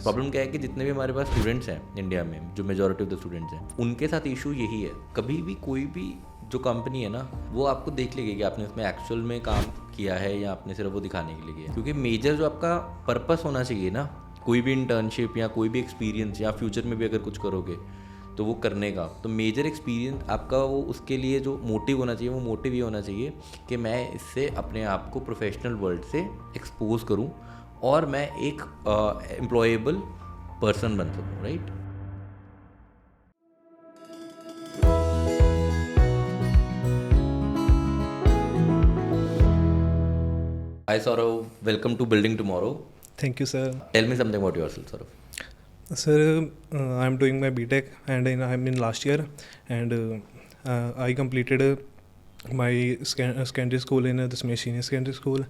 Problem क्या है कि जितने भी हमारे पास स्टूडेंट्स हैं इंडिया में, जो मेजॉरिटी ऑफ द स्टूडेंट्स हैं, उनके साथ इशू यही है। कभी भी कोई भी जो कंपनी है ना, वो आपको देख लेगी कि आपने उसमें एक्चुअल में काम किया है या आपने सिर्फ वो दिखाने के लिए किया है। क्योंकि मेजर जो आपका पर्पस होना चाहिए ना, कोई भी इंटर्नशिप या कोई भी एक्सपीरियंस या फ्यूचर में भी अगर कुछ करोगे तो वो करने का, तो मेजर एक्सपीरियंस आपका वो उसके लिए जो मोटिव होना चाहिए, वो मोटिव ये होना चाहिए कि मैं इससे अपने आप को प्रोफेशनल वर्ल्ड से एक्सपोज करूं और मैं एक एम्प्लॉयबल पर्सन बन सकूं, right. Hi Saurav, welcome to Building Tomorrow. Thank you, sir. Tell me something about yourself, Saurav. Sir, I'm doing my BTech and I'm in last year, and I completed my secondary school in the Senior Secondary School,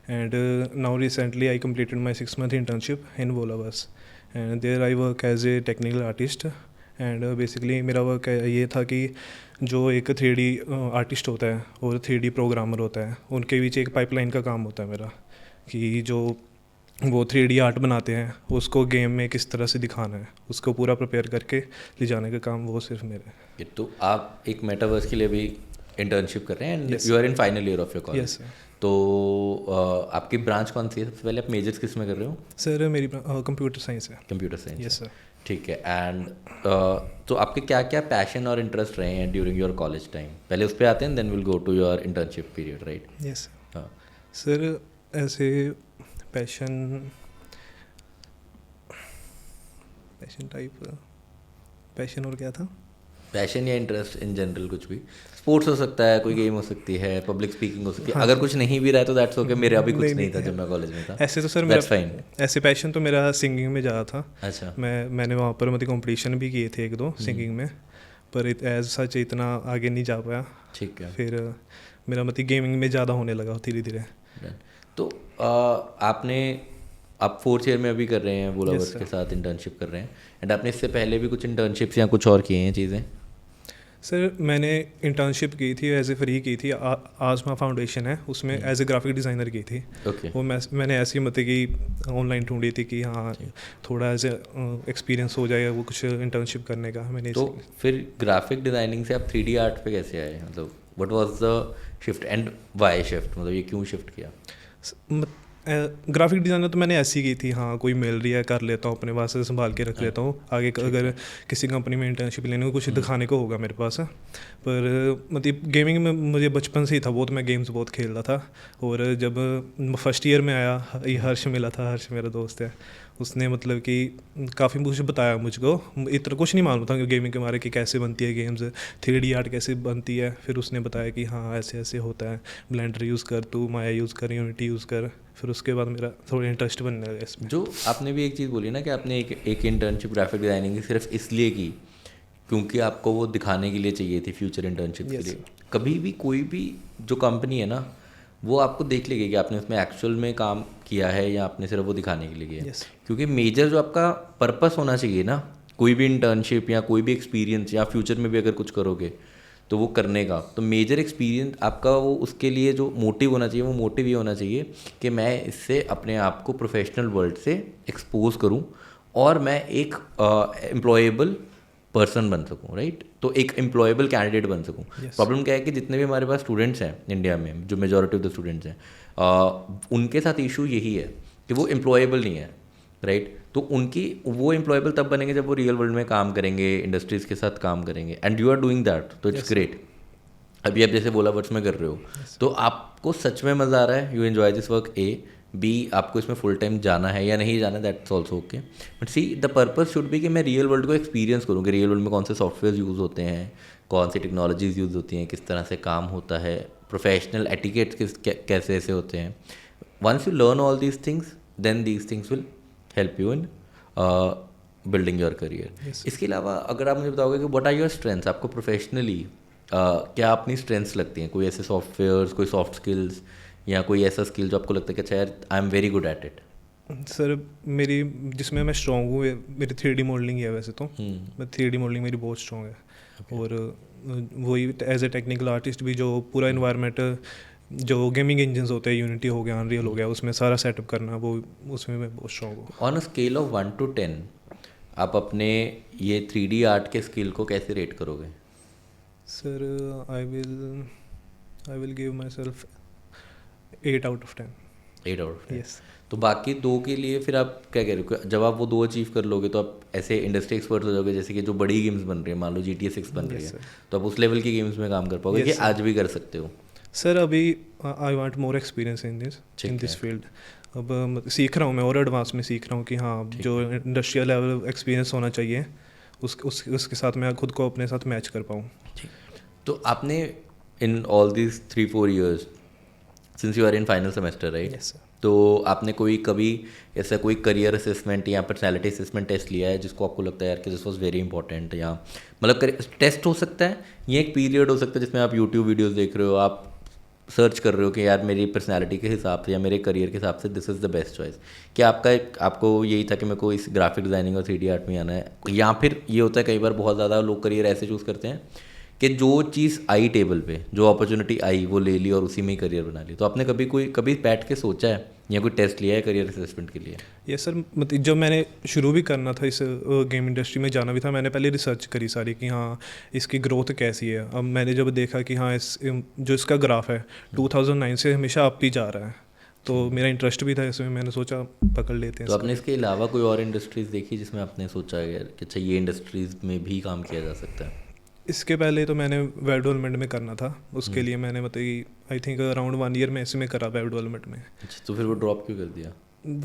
and now recently I completed my 6-month internship in Volavas, and there I work as a technical artist. And basically मेरा work ये था कि जो एक 3D artist होता है और 3D programmer होता है, उनके बीच एक पाइपलाइन का काम होता है मेरा, कि जो वो 3D आर्ट बनाते हैं उसको गेम में किस तरह से दिखाना है, उसको पूरा प्रिपेयर करके ले जाने का काम वो सिर्फ मेरा है। तो आप एक मेटावर्स के लिए भी इंटर्नशिप कर रहे हैं and you are in final year of your college. तो आपकी ब्रांच कौन सी है? सबसे पहले आप मेजर्स किस में कर रहे हो? सर मेरी कंप्यूटर साइंस है। Computer science. Yes sir. ठीक है। एंड तो आपके क्या क्या पैशन और इंटरेस्ट रहे हैं ड्यूरिंग योर कॉलेज टाइम? पहले उस पर आते हैं, then will go to your internship period, right? Yes. हाँ सर ऐसे पैशन और क्या था? पैशन या इंटरेस्ट इन जनरल, कुछ भी। स्पोर्ट्स हो सकता है, कोई गेम हो सकती है, पब्लिक स्पीकिंग हो सकती है। अगर कुछ नहीं भी रहा है तो दैट्स ओके। मेरा भी कुछ नहीं था जब मैं कॉलेज में था। ऐसे तो सर मेरा ऐसे पैशन तो मेरा सिंगिंग में ज़्यादा था। अच्छा। मैंने वहाँ पर मतलब कॉम्पिटिशन भी किए थे 1-2 सिंगिंग में, पर एज सच इतना आगे नहीं जा पाया। ठीक है। फिर मेरा मतलब गेमिंग में ज़्यादा होने लगा धीरे धीरे। तो आप 4th ईयर में अभी कर रहे हैं, वोलावर्स के साथ इंटर्नशिप कर रहे हैं, एंड आपने इससे पहले भी कुछ इंटर्नशिप्स या कुछ और किए हैं चीज़ें? सर मैंने इंटर्नशिप की थी एज ए फ्री की थी, आजमा फाउंडेशन है उसमें एज ए ग्राफिक डिज़ाइनर की थी। ओके। वो मैंने ऐसी मतलब कि ऑनलाइन ढूंढी थी कि हाँ थोड़ा एज एक्सपीरियंस हो जाएगा वो कुछ इंटर्नशिप करने का। मैंने तो फिर ग्राफिक डिज़ाइनिंग से आप 3D आर्ट पे कैसे आए? मतलब what was the shift and why shift, मतलब ये क्यों शिफ्ट किया? ग्राफिक डिज़ाइनर तो मैंने ऐसी की थी, हाँ कोई मिल रही है कर लेता हूँ, अपने पास संभाल के रख लेता हूँ, आगे अगर किसी कंपनी में इंटर्नशिप लेने को कुछ दिखाने को होगा मेरे पास। पर मतलब गेमिंग में मुझे बचपन से ही था बहुत, मैं गेम्स बहुत खेल रहा था। और जब फर्स्ट ईयर में आया, ये हर्ष मिला था, हर्ष मेरा दोस्त है, उसने मतलब कि काफ़ी कुछ बताया मुझको। इतना कुछ नहीं मालूम था कि गेमिंग के बारे कि कैसे बनती है गेम्स, 3D आर्ट कैसे बनती है। फिर उसने बताया कि हाँ ऐसे ऐसे होता है, ब्लेंडर यूज़ कर, तू माया यूज़ कर, यूनिटी यूज़ कर। फिर उसके बाद मेरा थोड़ा इंटरेस्ट बनने लगा इसमें। जो आपने भी एक चीज़ बोली ना कि आपने एक इंटर्नशिप ग्राफिक डिज़ाइनिंग की सिर्फ इसलिए की क्योंकि आपको वो दिखाने के लिए चाहिए थी फ्यूचर इंटर्नशिप के लिए। कभी भी कोई भी जो कंपनी है ना, वो आपको देख लेगी कि आपने उसमें एक्चुअल में काम किया है या आपने सिर्फ वो दिखाने के लिए किया। क्योंकि मेजर जो आपका पर्पस होना चाहिए ना, कोई भी इंटर्नशिप या कोई भी एक्सपीरियंस या फ्यूचर में भी अगर कुछ करोगे तो वो करने का, तो मेजर एक्सपीरियंस आपका वो उसके लिए जो मोटिव होना चाहिए, वो मोटिव ये होना चाहिए कि मैं इससे अपने आप को प्रोफेशनल वर्ल्ड से एक्सपोज करूं और मैं एक एम्प्लॉयबल पर्सन बन सकूं, राइट। तो एक एम्प्लॉयबल कैंडिडेट बन सकूं। प्रॉब्लम क्या है कि जितने भी हमारे पास स्टूडेंट्स हैं इंडिया में, जो मेजॉरिटी ऑफ द स्टूडेंट्स हैं, उनके साथ इशू यही है कि वो एम्प्लॉयबल नहीं है, राइट। तो उनकी वो एम्प्लॉयबल तब बनेंगे जब वो रियल वर्ल्ड में काम करेंगे, इंडस्ट्रीज़ के साथ काम करेंगे, and you are doing that, तो इट्स ग्रेट। अभी आप जैसे वोलावर्स में कर रहे हो, तो आपको सच में मज़ा आ रहा है, you enjoy this work, maybe आपको इसमें फुल टाइम जाना है या नहीं जाना, that's also okay. But see the purpose should be कि मैं रियल वर्ल्ड को एक्सपीरियंस करूँ कि रियल वर्ल्ड में कौन से सॉफ्टवेयर यूज़ होते हैं, कौन सी टेक्नोलॉजीज़ यूज़ होती हैं, किस तरह से काम होता है, प्रोफेशनल एटिकेट्स कैसे ऐसे होते हैं। Once you learn all these things, then these things will help you in building your career. इसके अलावा अगर आप मुझे बताओगे कि व्हाट आर योर स्ट्रेंथ्स, आपको प्रोफेशनली क्या अपनी स्ट्रेंथ्स लगती हैं? कोई ऐसे सॉफ्टवेयर्स, कोई सॉफ्ट स्किल्स या कोई ऐसा स्किल जो आपको लगता है कि अच्छा यार I am very good at it? Sir मेरी जिसमें मैं स्ट्रॉन्ग हूँ मेरी 3D मॉडलिंग है। वैसे तो मैं 3D मॉडलिंग मेरी बहुत स्ट्रॉन्ग है। और वही एज ए टेक्निकल आर्टिस्ट भी जो पूरा इन्वायरमेंट जो गेमिंग इंजन्स होते हैं, यूनिटी हो गया, अनरियल हो गया, उसमें सारा सेटअप करना, वो उसमें मैं बहुत स्ट्रॉन्ग हूँ। On a scale of 1 to 10 आप अपने ये 3D आर्ट के स्किल को कैसे रेट करोगे? Sir I will give my self 8 out of 10। 8 out of 10। Yes. तो बाकी 2 के लिए फिर आप क्या कह रहे हो, जब आप वो 2 अचीव कर लोगे तो आप ऐसे इंडस्ट्री एक्सपर्ट हो जाओगे, जैसे कि जो बड़ी गेम्स बन रही है, मान लो GTA 6 बन रही Yes, है, sir. तो आप उस लेवल की गेम्स में काम कर पाओगे Yes, कि sir. आज भी कर सकते हो? सर अभी I want more experience in this field. अब सीख रहा हूँ मैं, और एडवांस में सीख रहा हूँ कि हाँ, जो इंडस्ट्रियल लेवल एक्सपीरियंस होना चाहिए उसके साथ मैं खुद को अपने साथ मैच कर पाऊँ। तो आपने in all these 3-4 years since you are in final semester, right? Yes sir. तो आपने कभी ऐसा कोई करियर असेसमेंट या पर्सनैलिटी असेसमेंट टेस्ट लिया है जिसको आपको लगता है यार कि दिस वॉज वेरी इंपॉर्टेंट, या मतलब टेस्ट हो सकता है, ये एक पीरियड हो सकता है जिसमें आप यूट्यूब वीडियोज़ देख रहे हो, आप सर्च कर रहे हो कि यार मेरी पर्सनैलिटी के हिसाब से या मेरे करियर के हिसाब से this is the best choice? क्या आपको यही था कि मेरे को इस ग्राफिक डिज़ाइनिंग और 3D आर्ट में आना है? या फिर ये होता है कई बार बहुत ज़्यादा लोग करियर ऐसे चूज़ करते हैं कि जो चीज़ आई टेबल पे, जो अपॉर्चुनिटी आई वो ले ली और उसी में ही करियर बना ली? तो आपने कभी बैठ के सोचा है या कोई टेस्ट लिया है करियर असेसमेंट के लिए? यस सर, मतलब जब मैंने शुरू भी करना था, इस गेम इंडस्ट्री में जाना भी था, मैंने पहले रिसर्च करी सारी कि हाँ इसकी ग्रोथ कैसी है। अब मैंने जब देखा कि हाँ जो इसका ग्राफ है 2009 से हमेशा अप ही जा रहा है, तो मेरा इंटरेस्ट भी था इसमें, मैंने सोचा पकड़ लेते हैं तो इसको। आपने इसके अलावा कोई और इंडस्ट्रीज़ देखी जिसमें आपने सोचा यार कि अच्छा ये इंडस्ट्रीज़ में भी काम किया जा सकता है? इसके पहले तो मैंने वेब डेवलपमेंट में करना था, उसके लिए मैंने मतलब आई थिंक अराउंड 1 year में ऐसे में करा वेब डेवलपमेंट में। अच्छा, तो फिर वो ड्रॉप क्यों कर दिया?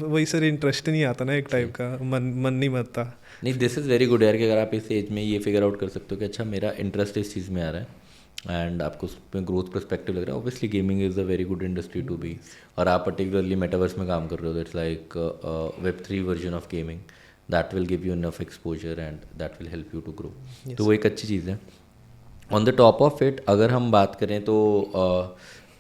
वही सर, इंटरेस्ट नहीं आता ना एक टाइप का, मन नहीं बनता। नहीं, दिस इज़ वेरी गुड यार कि अगर आप इस एज में ये फिगर आउट कर सकते हो कि अच्छा मेरा इंटरेस्ट इस चीज़ में आ रहा है एंड आपको उसमें ग्रोथ पर्सपेक्टिव लग रहा है। Obviously gaming is a very good industry to be, और आप पर्टिकुलरली मेटावर्स में काम कर रहे हो, that's like Web3 version of gaming, that will give you enough exposure and that will help you to grow. तो वो एक अच्छी चीज़ है। On the top of it अगर हम बात करें तो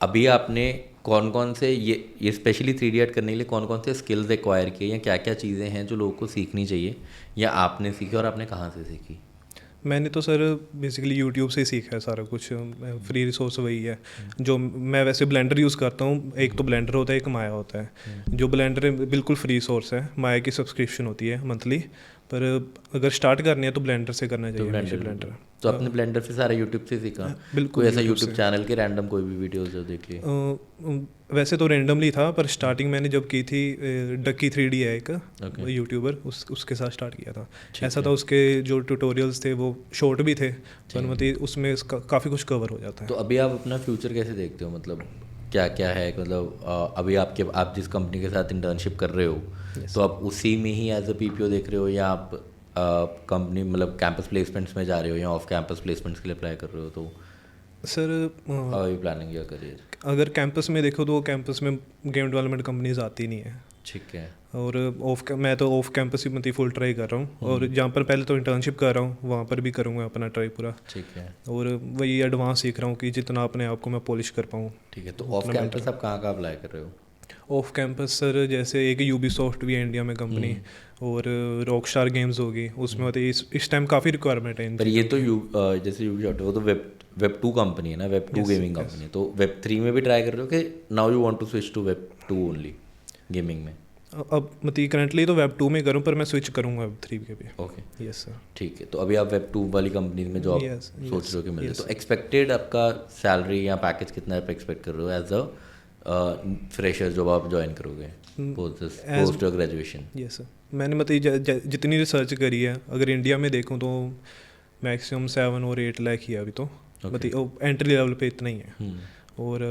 अभी आपने कौन कौन से ये स्पेशली 3D आर्ट करने के लिए कौन कौन से स्किल्स एक्वायर किए, या क्या क्या चीज़ें हैं जो लोगों को सीखनी चाहिए या आपने सीखी, और आपने कहाँ से सीखी? मैंने तो सर बेसिकली यूट्यूब से ही सीखा है सारा कुछ, फ्री रिसोर्स वही है। जो मैं वैसे ब्लेंडर यूज़ करता हूँ, एक तो ब्लेंडर होता है, एक माया होता है। जो ब्लेंडर बिल्कुल फ्री सोर्स है, माया की सब्सक्रिप्शन होती है मंथली, पर अगर स्टार्ट करनी है तो ब्लेंडर से करना चाहिए। ब्लेंडर तो आपने ब्लेंडर से सारा यूट्यूब से सीखा? बिल्कुल। कोई ऐसा यूट्यूब चैनल के रैंडम कोई भी वीडियोस जो देख लिए? वैसे तो रैंडमली था, पर स्टार्टिंग मैंने जब की थी, डक्की 3D है एक यूट्यूबर, उसके साथ स्टार्ट किया था। ऐसा था, उसके जो ट्यूटोरियल्स थे वो शॉर्ट भी थे, पर मतलब उसमें काफ़ी कुछ कवर हो जाता है। तो अभी आप अपना फ्यूचर कैसे देखते हो, मतलब क्या क्या है, मतलब अभी आप जिस कंपनी के साथ इंटर्नशिप कर रहे हो तो आप उसी में ही एज अ PPO देख रहे हो, या आप कंपनी मतलब कैंपस प्लेसमेंट्स में जा रहे हो, या ऑफ कैंपस प्लेसमेंट्स के लिए अप्लाई कर रहे हो? तो sir how you planning your career? अगर कैंपस में देखो तो कैंपस में गेम डेवलपमेंट कंपनीज आती नहीं है। ठीक है। और मैं तो ऑफ कैंपस ही मतलब फुल ट्राई कर रहा हूँ, और जहाँ पर पहले तो इंटर्नशिप कर रहा हूँ वहाँ पर भी करूँगा अपना ट्राई पूरा। ठीक है। और वही एडवांस सीख रहा हूँ कि जितना अपने आप को मैं पॉलिश कर पाऊँ। ठीक है। तो ऑफ कैंपस आप कहाँ अप्लाई कर रहे हो? ऑफ कैंपस सर जैसे एक यूबीसॉफ्ट भी है इंडिया में कंपनी, और रॉकस्टार गेम्स होगी, उसमें मतलब इस टाइम काफ़ी रिक्वायरमेंट है। पर ये तो जैसे यूबीसॉफ्ट वो तो वेब 2 कंपनी है ना, वेब 2 गेमिंग कंपनी। तो वेब 3 में भी ट्राई कर रहे हो कि now you want to switch to web 2 only gaming में? अब मतलब करंटली तो वेब 2 में करूँ, पर मैं स्विच करूँगा वेब 3 के भी। Okay, yes sir. ठीक है। तो अभी आप वेब 2 वाली कंपनी में जॉब सोच रहे हो कि मिल रही है, तो एक्सपेक्टेड आपका सैलरी या पैकेज कितना आप एक्सपेक्ट कर रहे हो एज अ फ्रेशर जब आप ज्वाइन करोगे पोस्ट ग्रेजुएशन? यस सर, मैंने मतलब जितनी रिसर्च करी है, अगर इंडिया में देखूँ तो मैक्सिमम 7 और 8 लाख ही है अभी तो, मतलब एंट्री लेवल पे इतना ही है। और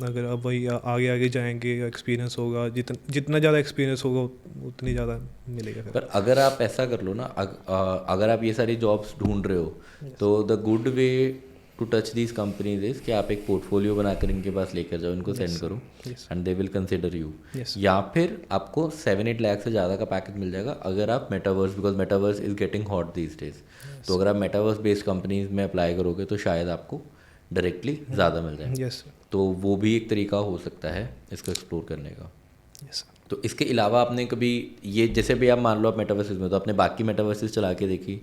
अगर अब वही आगे आगे जाएंगे, एक्सपीरियंस होगा, जितना ज़्यादा एक्सपीरियंस होगा उतनी ज़्यादा मिलेगा। पर अगर आप ऐसा कर लो ना, अगर आप ये सारी जॉब्स ढूंढ रहे हो तो the good way to touch these companies is कि आप एक पोर्टफोलियो बनाकर इनके पास लेकर जाओ, इनको सेंड करो and they will consider you. या फिर आपको 7-8 लाख से ज़्यादा का पैकेज मिल जाएगा अगर आप metaverse, because metaverse is getting hot these days. तो अगर आप मेटावर्स बेस्ड कंपनीज में अप्लाई करोगे तो शायद आपको डायरेक्टली ज़्यादा मिल जाए। तो वो भी एक तरीका हो सकता है इसको एक्सप्लोर करने का। तो इसके अलावा आपने कभी ये, जैसे भी आप मान लो आप मेटावर्सेस में, तो आपने बाकी मेटावर्सेस चला के देखी,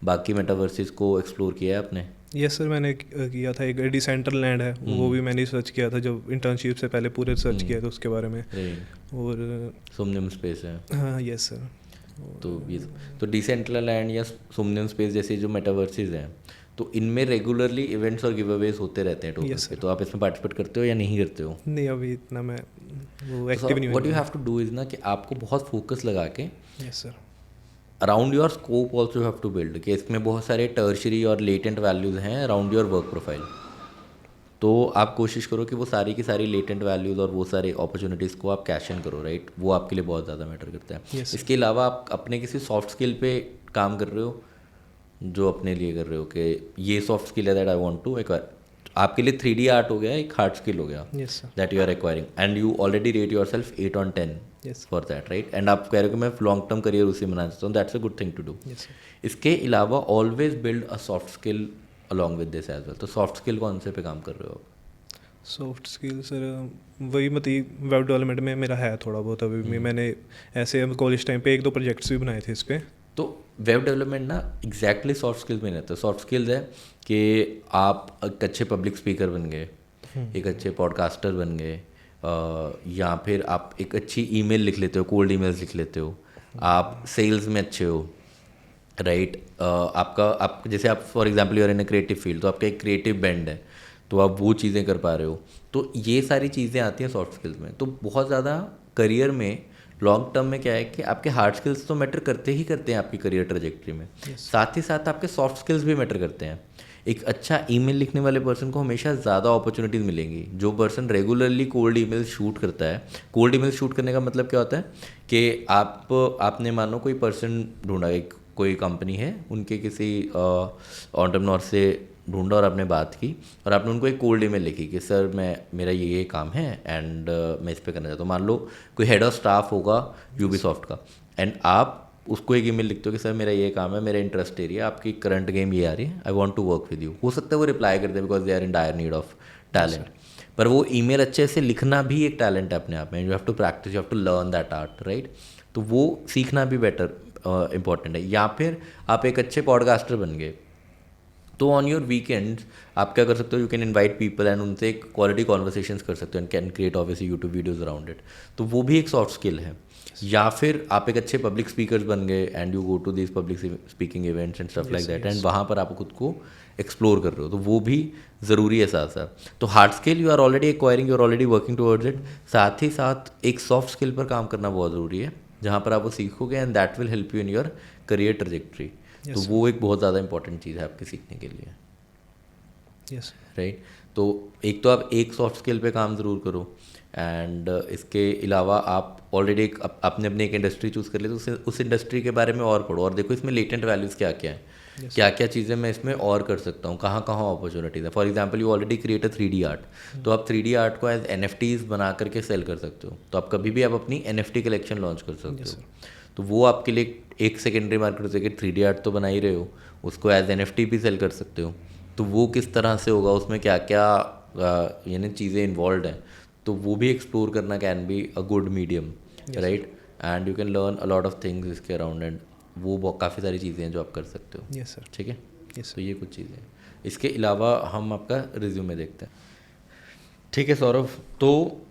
बाकी मेटावर्सेस को एक्सप्लोर किया है आपने? यस सर, मैंने किया था। एक डिसेंट्रलैंड है, वो भी मैंने सर्च किया था जब इंटर्नशिप से पहले, पूरे सर्च किया था उसके बारे में। और सोमनियम स्पेस है। हाँ यस सर। तो ये तो डिसेंट्रलैंड या सोमनियम स्पेस जैसे जो मेटावर्सेस हैं, तो इनमें रेगुलरली इवेंट्स और गिवअवेज होते रहते हैं टोकन पे। तो आप इसमें पार्टिसिपेट करते हो या नहीं करते हो? नहीं, अभी इतना मैं वो एक्टिव नहीं हूँ। What you have to do is ना कि आपको बहुत फोकस लगा के yes sir. Around your scope also have to build, कि इसमें बहुत सारे टर्शरी और लेटेंट वैल्यूज़ हैं अराउंड योर वर्क प्रोफाइल। तो आप कोशिश करो कि वो सारी की सारी लेटेंट वैल्यूज़ और वो सारे अपॉर्चुनिटीज़ को आप कैश इन करो, राइट? वो आपके लिए बहुत ज़्यादा मैटर करता है। Yes, इसके अलावा आप अपने किसी सॉफ्ट स्किल पे काम कर रहे हो, जो अपने लिए कर रहे हो कि ये सॉफ्ट स्किल है that I want to acquire. आपके लिए 3D आर्ट हो गया, एक हार्ड स्किल हो गया yes sir. That you are acquiring, and you already rate yourself 8 on 10 yes for that, right? And आप कह रहे हो कि मैं लॉन्ग टर्म करियर उसी में बनाना चाहता हूँ, that's a good thing to do. Yes sir. इसके अलावा always build a soft skill along with this as well. तो सॉफ्ट स्किल कौन से पे काम कर रहे हो? सॉफ्ट स्किल सर, वही मतलब वेब डेवलपमेंट में मेरा है थोड़ा बहुत अभी भी। मैंने ऐसे कॉलेज टाइम पे 1-2 प्रोजेक्ट्स भी बनाए थे इस पर। तो वेब डेवलपमेंट ना एग्जैक्टली सॉफ्ट स्किल्स में रहता है। सॉफ्ट स्किल्स है कि आप एक अच्छे पब्लिक स्पीकर बन गए, एक अच्छे पॉडकास्टर बन गए, या फिर आप एक अच्छी ईमेल लिख लेते हो, कोल्ड ईमेल्स लिख लेते हो, आप सेल्स में अच्छे हो, राइट? आप जैसे आप for example you are in a creative field, तो आपका एक क्रिएटिव बैंड है, तो आप वो चीज़ें कर पा रहे हो। तो ये सारी चीज़ें आती हैं सॉफ्ट स्किल्स में। तो बहुत ज़्यादा करियर में लॉन्ग टर्म में क्या है कि आपके हार्ड स्किल्स तो मैटर करते ही करते हैं आपकी करियर ट्रेजेक्ट्री में, साथ ही साथ आपके सॉफ्ट स्किल्स भी मैटर करते हैं। एक अच्छा ईमेल लिखने वाले पर्सन को हमेशा ज़्यादा अपॉर्चुनिटीज़ मिलेंगी। जो person regularly cold email shoot करता है, कोल्ड ईमेल शूट करने का मतलब क्या होता है कि आपने मानो कोई पर्सन ढूंढा, एक कोई कंपनी है, उनके किसी एंटरप्रेन्योर से ढूंढा और आपने बात की और आपने उनको एक कोल्ड ईमेल लिखी कि सर मेरा ये काम है एंड मैं इस पे करना चाहता हूँ। मान लो कोई हेड ऑफ स्टाफ होगा यूबीसॉफ्ट का, एंड आप उसको एक ईमेल लिखते हो कि सर मेरा ये काम है, मेरा इंटरेस्ट एरिया, आपकी करंट गेम ये आ रही है, I want to work with you. हो सकता है वो रिप्लाई करते हैं because they are in dire need of talent, पर वो ईमेल अच्छे से लिखना भी एक टैलेंट है अपने आप में। You have to practice, you have to learn that art, right? तो वो सीखना भी बेटर इंपॉर्टेंट है। या फिर आप एक अच्छे पॉडकास्टर बन गए, तो ऑन योर वीकेंड्स आप क्या कर सकते हो, you can invite people and उनसे एक क्वालिटी कॉन्वर्सेशंस कर सकते हो and can create obviously YouTube videos around it. तो वो भी एक सॉफ्ट स्किल है। या फिर आप एक अच्छे पब्लिक स्पीकर्स बन गए and you go to this public speaking events and stuff like that, and वहाँ पर आप खुद को एक्सप्लोर कर रहे हो, तो वो भी ज़रूरी है साथ साथ। तो hard skill you are already acquiring, you are already working towards it. साथ ही साथ एक सॉफ्ट स्किल पर काम करना बहुत ज़रूरी है, जहाँ पर आप वो सीखोगे and that will help you in your career trajectory. तो वो एक बहुत ज़्यादा इंपॉर्टेंट चीज़ है आपके सीखने के लिए, यस राइट? तो एक तो आप एक सॉफ्ट स्किल पे काम ज़रूर करो, एंड इसके अलावा आप ऑलरेडी आपने अपनी एक इंडस्ट्री चूज़ कर ली, तो उस इंडस्ट्री के बारे में और पढ़ो और देखो इसमें लेटेंट वैल्यूज़ क्या क्या हैं, क्या क्या चीज़ें मैं इसमें और कर सकता हूँ, कहाँ कहाँ अपॉर्चुनिटीज़ है। For example you already create a 3D art, तो आप 3D आर्ट को एज NFTs बना करके सेल कर सकते हो। तो आप कभी भी आप अपनी NFT कलेक्शन लॉन्च कर सकते हो। तो वो आपके लिए एक सेकेंडरी मार्केट हो सके। 3D आर्ट तो बना ही रहे हो, उसको एज NFT भी सेल कर सकते हो। तो वो किस तरह से होगा, उसमें क्या क्या यानी चीज़ें इन्वॉल्व हैं, तो वो भी एक्सप्लोर करना can be a good medium, right? And you can learn a lot of things इसके अराउंड, एंड वो काफ़ी सारी चीज़ें हैं जो आप कर सकते हो। Yes sir. ठीक है, यस तो ये कुछ चीज़ें हैं। इसके अलावा हम आपका रिज्यूमे देखते हैं। ठीक है सौरभ, तो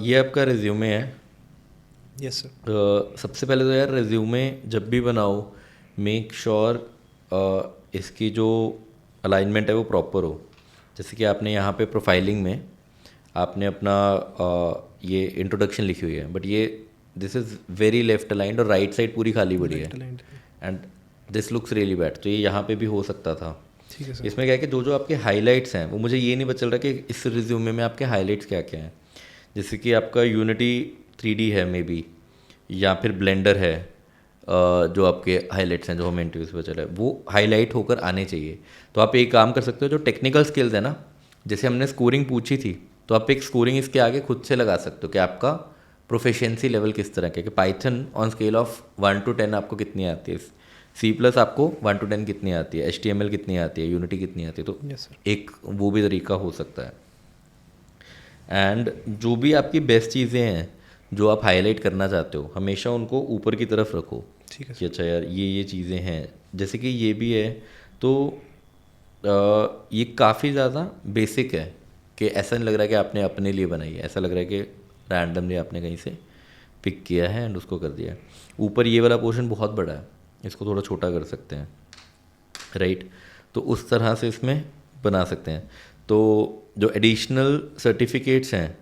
ये आपका रिज्यूमे है। Yes sir. सबसे पहले तो यार रिज्यूमे जब भी बनाओ, मेक श्योर इसकी जो अलाइनमेंट है वो प्रॉपर हो। जैसे कि आपने यहाँ पे प्रोफाइलिंग में आपने अपना ये इंट्रोडक्शन लिखी हुई है, बट ये this is very left aligned और राइट साइड पूरी खाली पड़ी है, and this looks really bad. तो ये यहाँ पे भी हो सकता था। ठीक है सर। इसमें क्या है कि जो जो आपके हाइलाइट्स हैं वो मुझे ये नहीं पता चल रहा कि इस रिज्यूमे में आपके हाइलाइट्स क्या क्या हैं। जैसे कि आपका यूनिटी 3D है मे बी, या फिर ब्लेंडर है, जो आपके हाइलाइट्स हैं जो हमें इंटरव्यूज पे चला है वो हाईलाइट होकर आने चाहिए। तो आप एक काम कर सकते हो, जो टेक्निकल स्किल्स है ना, जैसे हमने स्कोरिंग पूछी थी, तो आप एक स्कोरिंग इसके आगे खुद से लगा सकते हो कि आपका प्रोफिशिएंसी लेवल किस तरह का है, कि Python on scale of 1 to 10 आपको कितनी आती है, C+ आपको 1 to 10 कितनी आती है, HTML कितनी आती है, यूनिटी कितनी आती है। तो यस सर। एक वो भी तरीका हो सकता है। एंड जो भी आपकी बेस्ट चीज़ें हैं जो आप हाईलाइट करना चाहते हो, हमेशा उनको ऊपर की तरफ रखो। ठीक है कि अच्छा यार ये चीज़ें हैं, जैसे कि ये भी है, तो ये काफ़ी ज़्यादा बेसिक है कि ऐसा नहीं लग रहा है कि आपने अपने लिए बनाई है, ऐसा लग रहा है कि रैंडमली आपने कहीं से पिक किया है एंड उसको कर दिया है। ऊपर ये वाला पोर्शन बहुत बड़ा है, इसको थोड़ा छोटा कर सकते हैं, राइट। तो उस तरह से इसमें बना सकते हैं। तो जो एडिशनल सर्टिफिकेट्स हैं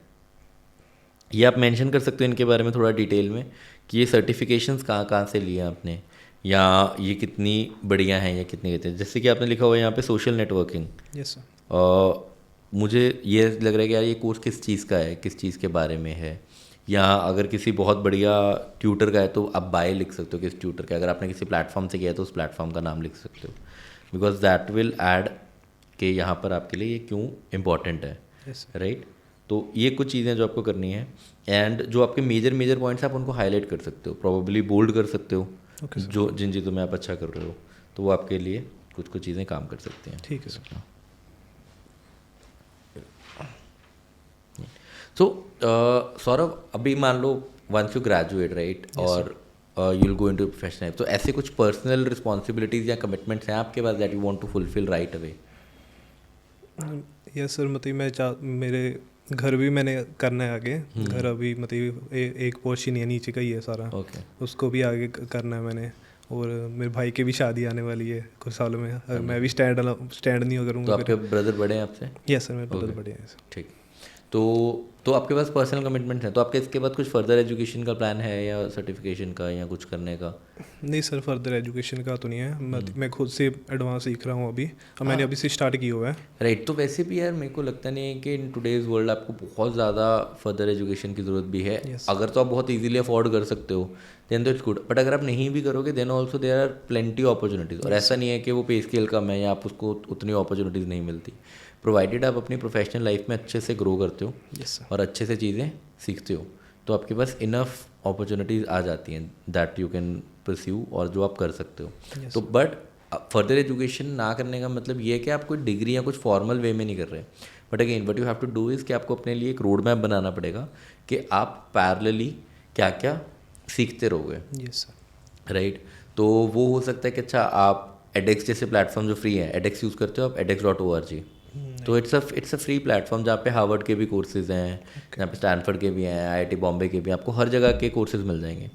ये आप मेंशन कर सकते हो इनके बारे में थोड़ा डिटेल में कि ये सर्टिफिकेशंस कहाँ कहाँ से लिए आपने, या ये कितनी बढ़िया हैं या कितनी कहते हैं। जैसे कि आपने लिखा हुआ है यहाँ पे सोशल नेटवर्किंग। Yes sir. मुझे ये लग रहा है कि यार ये कोर्स किस चीज़ का है, किस चीज़ के बारे में है, या अगर किसी बहुत बढ़िया ट्यूटर का है तो आप बाय लिख सकते हो किस ट्यूटर का। अगर आपने किसी प्लेटफॉर्म से किया है तो उस प्लेटफॉर्म का नाम लिख सकते हो, बिकॉज दैट विल ऐड कि यहाँ पर आपके लिए ये क्यों इम्पॉर्टेंट है, यस राइट। तो ये कुछ चीज़ें जो आपको करनी है, एंड जो आपके मेजर पॉइंट्स आप उनको हाईलाइट कर सकते हो, प्रोबेबली बोल्ड कर सकते हो। Okay sir. जो जिन चीज़ों में आप अच्छा कर रहे हो तो वो आपके लिए कुछ कुछ चीज़ें काम कर सकती हैं। ठीक है सर। सो सौरभ, अभी मान लो वंस यू ग्रेजुएट, राइट, और you will go into professional life, तो ऐसे कुछ पर्सनल रिस्पॉन्सिबिलिटीज़ या कमिटमेंट्स हैं आपके पास that you want to fulfil right away? Yes sir, मतलब मेरे घर भी मैंने करना है आगे। घर अभी मतलब एक पोर्शन ही है, नीचे का ही है सारा। ओके। उसको भी आगे करना है मैंने। और मेरे भाई की भी शादी आने वाली है कुछ सालों में। अगर मैं भी स्टैंड नहीं तो करूँगा आपके ब्रदर बड़े हैं आपसे? यस सर, मेरे ब्रदर बड़े हैं। ठीक। तो आपके पास पर्सनल कमिटमेंट है, तो आपके इसके बाद कुछ फर्दर एजुकेशन का प्लान है या सर्टिफिकेशन का या कुछ करने का? नहीं सर, फर्दर एजुकेशन का तो नहीं है। मैं खुद से एडवांस सीख रहा हूँ अभी, और मैंने अभी से स्टार्ट किया हुआ है। राइट। तो वैसे भी यार मेरे को लगता नहीं है कि इन टुडेज़ वर्ल्ड आपको बहुत ज़्यादा फर्दर एजुकेशन की ज़रूरत भी है। अगर तो आप बहुत इजीली अफोर्ड कर सकते हो देन तो इट्स गुड, बट अगर आप नहीं भी करोगे then also there are plenty opportunities. और ऐसा नहीं है कि वो पे स्केल कम है या आप उसको उतनी अपॉर्चुनिटीज़ नहीं मिलती, प्रोवाइडेड आप अपनी प्रोफेशनल लाइफ में अच्छे से ग्रो करते हो और अच्छे से चीज़ें सीखते हो, तो आपके पास इनफ अपॉर्चुनिटीज़ आ जाती हैं दैट यू कैन परस्यू और जो आप कर सकते हो। तो बट फर्दर एजुकेशन ना करने का मतलब ये है कि आप कोई डिग्री या कुछ फॉर्मल वे में नहीं कर रहे, but again what you have to do is कि आपको अपने लिए एक रोड मैप बनाना पड़ेगा कि आप पैरेलली क्या क्या सीखते रहोगे। Yes sir. राइट। तो वो हो सकता है कि अच्छा आप edX जैसे प्लेटफॉर्म जो फ्री है, edX यूज़ करते हो आप, edX.org। तो इट्स अ फ्री प्लेटफॉर्म जहाँ पे हार्वर्ड के भी कोर्सेज हैं, जहाँ पे स्टैनफोर्ड के भी हैं, IIT बॉम्बे के भी, आपको हर जगह के कोर्सेज मिल जाएंगे।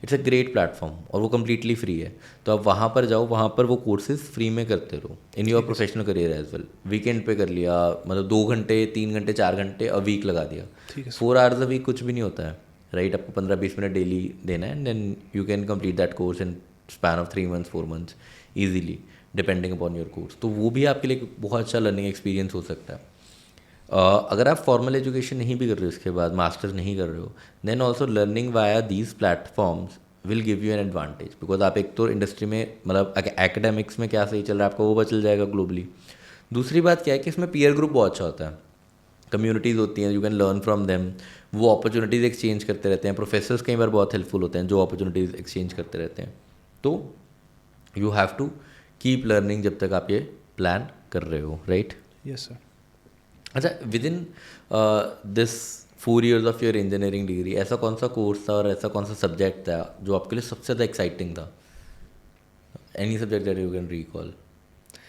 इट्स अ ग्रेट प्लेटफॉर्म और वो कम्प्लीटली फ्री है। तो आप वहाँ पर जाओ, वहाँ पर वो कोर्सेज फ्री में करते रहो in your professional career as well. Weekend पे कर लिया, मतलब 2 घंटे 3 घंटे 4 घंटे अ वीक लगा दिया। 4 आवर्स अ वीक कुछ भी नहीं होता है, राइट। आपको 15-20 मिनट डेली देना है, and then you can complete that course in span of 3 months 4 months easily depending upon your course. तो वो भी आपके लिए एक बहुत अच्छा लर्निंग एक्सपीरियंस हो सकता है। अगर आप फॉर्मल एजुकेशन नहीं भी कर रहे हो, इसके बाद मास्टर्स नहीं कर रहे हो, then also learning via these platforms will give you an advantage, because आप एक तो इंडस्ट्री में मतलब एकेडमिक्स में क्या सही चल रहा है आपको वो पता चल जाएगा ग्लोबली। दूसरी बात क्या है कि इसमें पीयर ग्रुप बहुत अच्छा होता है, कम्युनिटीज़ होती हैं, you can learn from them. वो अपॉर्चुनिटीज़ एक्सचेंज करते रहते हैं, प्रोफेसर्स कई बार बहुत हेल्पफुल होते हैं जो अपॉर्चुनिटीज़ एक्सचेंज करते रहते हैं। तो you have to keep learning जब तक आप ये प्लान कर रहे हो, राइट? Yes sir. अच्छा, within this 4 years of your engineering degree ऐसा कौन सा कोर्स था और ऐसा कौन सा सब्जेक्ट था जो आपके लिए सबसे ज़्यादा एक्साइटिंग था? Any subject that you can recall?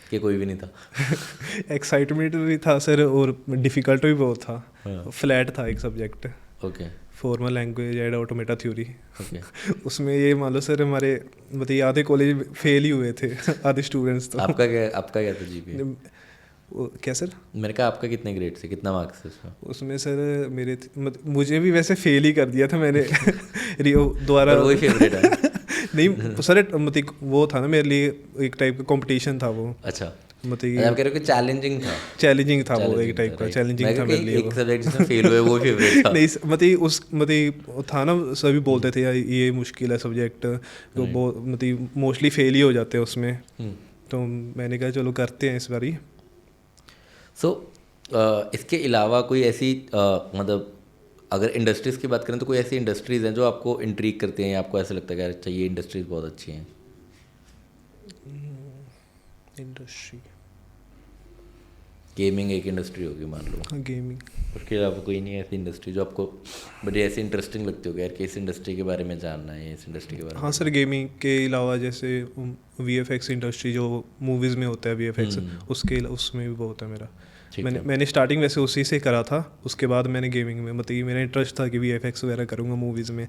कि कोई भी नहीं था? एक्साइटमेंट भी था सर, और डिफ़िकल्ट भी बहुत था। हाँ। फ्लैट था एक subject, okay formal language and automata theory. Okay. उसमें ये मान लो सर, हमारे मतलब आधे कॉलेज फेल ही हुए थे आधे स्टूडेंट्स तो। आपका क्या था जीपीए? क्या सर? मैंने कहा आपका कितने ग्रेड से, कितना मार्क्स थे उसमें? उसमें सर मेरे मुझे भी वैसे फेल ही कर दिया था मैंने दोबारा। वही फेवरेट है। नहीं सर, मतलब वो था ना मेरे लिए एक टाइप का कंपटीशन था वो। अच्छा, मतलब आप कह रहे हो कि चैलेंजिंग था? चैलेंजिंग था वो, एक टाइप का चैलेंजिंग था मेरे लिए एक सब्जेक्ट जिसमें फेल हुए वो फेवरेट था? नहीं मतलब था ना, सभी बोलते थे यार ये मुश्किल है सब्जेक्ट, तो मतलब मोस्टली फेल ही हो जाते हैं उसमें। तो मैंने कहा चलो करते हैं इस बारी। सो इसके अलावा कोई ऐसी मतलब अगर इंडस्ट्रीज़ की बात करें तो कोई ऐसी इंडस्ट्रीज़ हैं जो आपको इंट्रीग करती हैं या आपको ऐसा लगता है कि अच्छा ये इंडस्ट्रीज़ बहुत अच्छी हैं? इंडस्ट्री गेमिंग एक इंडस्ट्री होगी मान लो, गेमिंग। उसके अलावा कोई नहीं है ऐसी इंडस्ट्री जो आपको बड़ी ऐसी इंटरेस्टिंग लगती हो, यार कि इस इंडस्ट्री के बारे में जानना है, इस इंडस्ट्री के बारे में? हाँ सर, गेमिंग के अलावा जैसे VFX इंडस्ट्री जो मूवीज़ में होता है VFX, उसमें भी बहुत है मेरा। ठीक मैंने है। मैंने स्टार्टिंग वैसे उसी से करा था, उसके बाद मैंने गेमिंग में, मतलब कि मेरा इंटरेस्ट था कि VFX वगैरह करूँगा मूवीज़ में।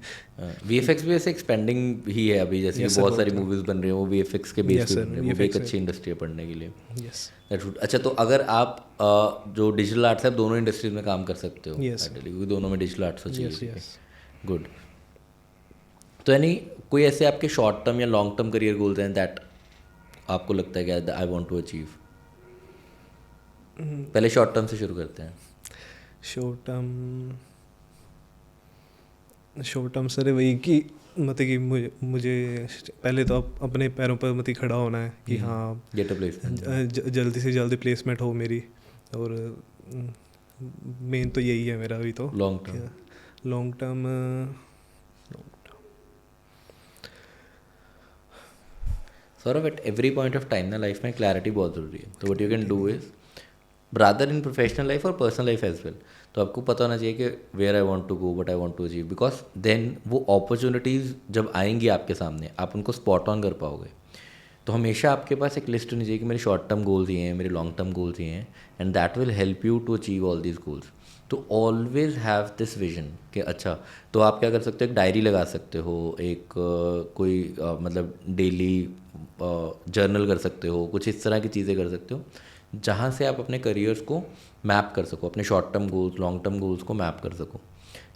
VFX भी ऐसे एक्सपेंडिंग ही है अभी, जैसे कि Yes, sir, बहुत सारी बहुत है। मूवीज़ बन रही हैं वो VFX के बेस Yes, पे sir, बन रही है, वो भी एक VFX अच्छी इंडस्ट्री है पढ़ने के लिए। यस। That's good. अच्छा, तो अगर आप जो डिजिटल आर्ट्स है, आप दोनों इंडस्ट्रीज में काम कर सकते हो Yes, sir. ideally, क्योंकि दोनों में डिजिटल आर्ट्स तो चाहिए। Yes yes. गुड। तो यानी कोई ऐसे आपके शॉर्ट टर्म या लॉन्ग टर्म करियर गोल्स हैं दैट आपको लगता है कि आई वांट टू अचीव? पहले शॉर्ट टर्म से शुरू करते हैं। शॉर्ट टर्म सर वही कि मतलब कि मुझे पहले तो अपने पैरों पर मतलब खड़ा होना है कि हाँ गेट अ प्लेसमेंट। जल्दी से जल्दी प्लेसमेंट हो मेरी, और मेन तो यही है मेरा अभी तो। Long term? Long term Saurabh, at every point of time ना लाइफ में क्लैरिटी बहुत ज़रूरी है। तो what you can do is rather in professional life और पर्सनल लाइफ एज वेल, तो आपको पता होना चाहिए कि where I want to go, what I want to achieve, because then वो अपॉर्चुनिटीज़ जब आएंगी आपके सामने आप उनको स्पॉट ऑन कर पाओगे। तो हमेशा आपके पास एक लिस्ट होनी चाहिए कि मेरे शॉर्ट टर्म गोल्स ये हैं, मेरे लॉन्ग टर्म गोल्स ये हैं, and that will help you to achieve all these goals. तो ऑलवेज हैव दिस विजन कि अच्छा, तो आप क्या कर सकते हो, एक डायरी लगा सकते हो, एक कोई मतलब डेली जर्नल कर सकते हो, कुछ इस तरह की चीज़ें कर सकते हो जहाँ से आप अपने करियर्स को मैप कर सको, अपने short term goals long term goals को मैप कर सको।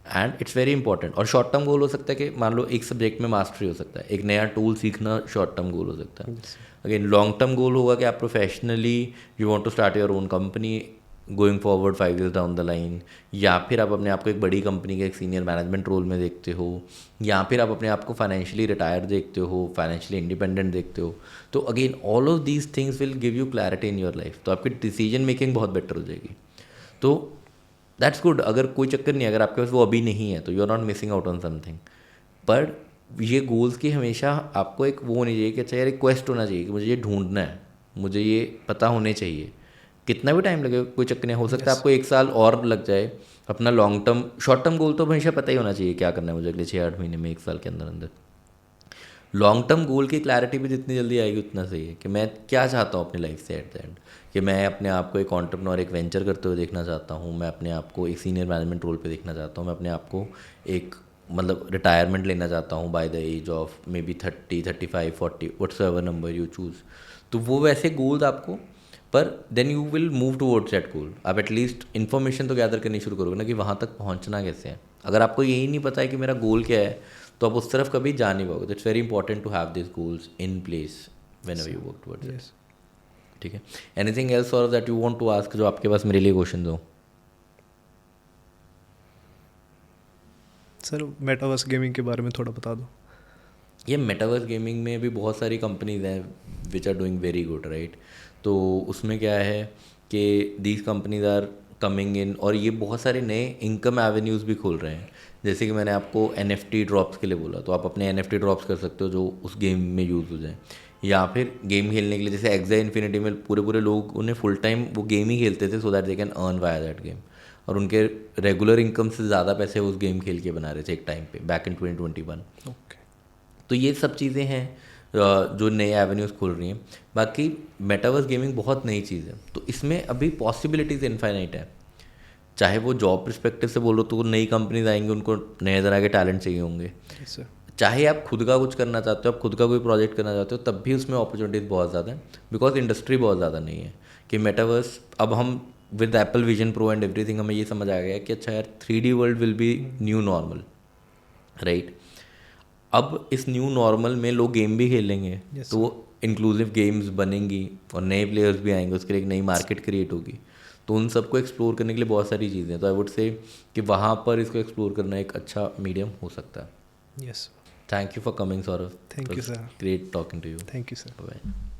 And it's very important. और शॉर्ट टर्म गोल हो सकता है कि मान लो एक सब्जेक्ट में मास्टरी हो सकता है, एक नया टूल सीखना शॉर्ट टर्म गोल हो सकता है। अगेन लॉन्ग टर्म गोल होगा कि आप professionally you want to start your own company going forward 5 years down the line, या फिर आप अपने आप को एक बड़ी कंपनी के एक सीनियर मैनेजमेंट रोल में देखते हो, या फिर आप अपने आप को फाइनेंशियली रिटायर देखते हो, फाइनेंशियली इंडिपेंडेंट देखते हो। तो again all of these things will give you clarity in your life, तो आपकी डिसीजन मेकिंग बहुत बेटर हो जाएगी। तो दैट्स गुड। अगर कोई चक्कर नहीं, अगर आपके पास वो अभी नहीं है तो you are not missing out on something. पर ये गोल्स की हमेशा आपको एक वो होनी चाहिए कि अच्छा यार एक क्वेस्ट होना चाहिए कि मुझे ये ढूंढना है, मुझे ये पता होने चाहिए। कितना भी टाइम लगे कोई चक्कर नहीं, हो सकता है आपको 1 साल और लग जाए। अपना long term short term goal तो हमेशा पता ही होना चाहिए क्या करना है मुझे अगले 6-8 महीने में, 1 साल के अंदर अंदर। लॉन्ग टर्म गोल की क्लैरिटी भी जितनी जल्दी आएगी उतना सही है कि मैं क्या चाहता हूँ अपनी लाइफ से एट द एंड, कि मैं अपने आप को एक एंटरप्रेन्योर, एक वेंचर करते हुए देखना चाहता हूँ, मैं अपने आप को एक सीनियर मैनेजमेंट रोल पे देखना चाहता हूँ, मैं अपने आप को एक मतलब रिटायरमेंट लेना चाहता हूँ by the age of maybe 30, 35, 40 whatsoever number you choose. तो वो वैसे गोल्स आपको, पर then you will move towards that goal. आप एटलीस्ट इन्फॉर्मेशन तो गैदर करनी शुरू करोगे ना कि वहाँ तक पहुँचना कैसे है। अगर आपको यही नहीं पता है कि मेरा गोल क्या है तो आप उस तरफ कभी जा नहीं पाओगे। It's very important to have this goals in place whenever you work towards it. ठीक है, एनीथिंग एल्स और that you want to ask जो आपके पास मेरे लिए क्वेश्चन हो? सर मेटावर्स गेमिंग के बारे में थोड़ा बता दो। ये मेटावर्स गेमिंग में भी बहुत सारी कंपनीज हैं which are doing very good, right. तो उसमें क्या है कि these companies are coming in, और ये बहुत सारे नए इनकम एवेन्यूज़ भी खोल रहे हैं। जैसे कि मैंने आपको NFT ड्रॉप्स के लिए बोला, तो आप अपने NFT ड्रॉप्स कर सकते हो जो उस गेम में यूज़ हो जाए, या फिर गेम खेलने के लिए जैसे एक्सा इन्फिनिटी में पूरे लोग उन्हें फुल टाइम वो गेम ही खेलते थे so that they can earn via that game, और उनके रेगुलर इनकम से ज़्यादा पैसे उस गेम खेल के बना रहे थे एक टाइम पे बैक इन 2021। ओके। तो ये सब चीज़ें हैं जो नए एवेन्यूज़ खुल रही हैं। बाकी मेटावर्स गेमिंग बहुत नई चीज़ है, तो इसमें अभी पॉसिबिलिटीज़ इनफाइनाइट है। चाहे वो जॉब पर्सपेक्टिव से बोलो तो नई कंपनीज आएंगी, उनको नए तरह के टैलेंट चाहिए होंगे। चाहे आप खुद का कुछ करना चाहते हो, आप खुद का कोई प्रोजेक्ट करना चाहते हो, तब भी उसमें अपॉर्चुनिटीज़ बहुत ज़्यादा है, बिकॉज इंडस्ट्री बहुत ज़्यादा नहीं है कि मेटावर्स। अब हम with Apple vision pro and everything हमें ये समझ आ गया कि अच्छा यार 3D world will be new normal, right. अब इस न्यू नॉर्मल में लोग गेम भी खेलेंगे, तो वो इंक्लूसिव गेम्स बनेंगी और नए प्लेयर्स भी आएंगे, उसके लिए एक नई मार्केट क्रिएट होगी। तो उन सबको एक्सप्लोर करने के लिए बहुत सारी चीज़ें हैं। तो आई वुड से कि वहाँ पर इसको एक्सप्लोर करना एक अच्छा मीडियम हो सकता है। Yes. Thank you for coming Saurabh. Thank you sir. Great talking to you. Thank you sir. Bye.